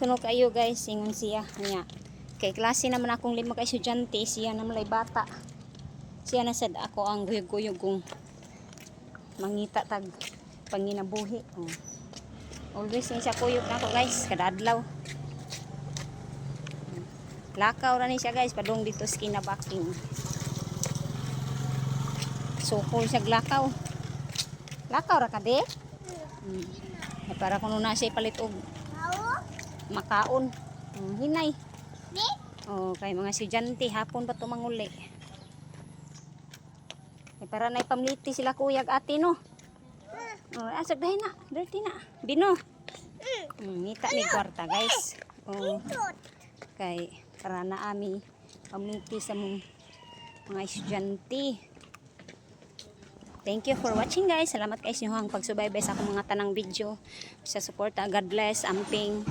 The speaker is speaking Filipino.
kuno kayo guys, ingon siya niya. Kay klase naman akong 5 ka estudyante, siya naman lay bata. Siya na sad ako ang guyog-guyog kung mangita tag panginabuhi. Always ni siya kuyog na ako guys, kada adlaw. Lakaw ra ni siya guys, padung dito sa kinabaking. Sukol siya lakaw. Lakaw ra ka de? Ay, para kuno na siya palit og makaon. Hinay. Kay mga estudyante hapon pa to manguli. Ay, para na ipamliti sila kuyag ate no. Asag dahin na, dirty na. Bino. Ngita ni kwarta guys. Kay para na ami pamliti sa mga estudyante. Thank you for watching guys. Salamat guys nyo ang pagsubaybay sa akong mga tanang video. Sa suporta. God bless. Amping.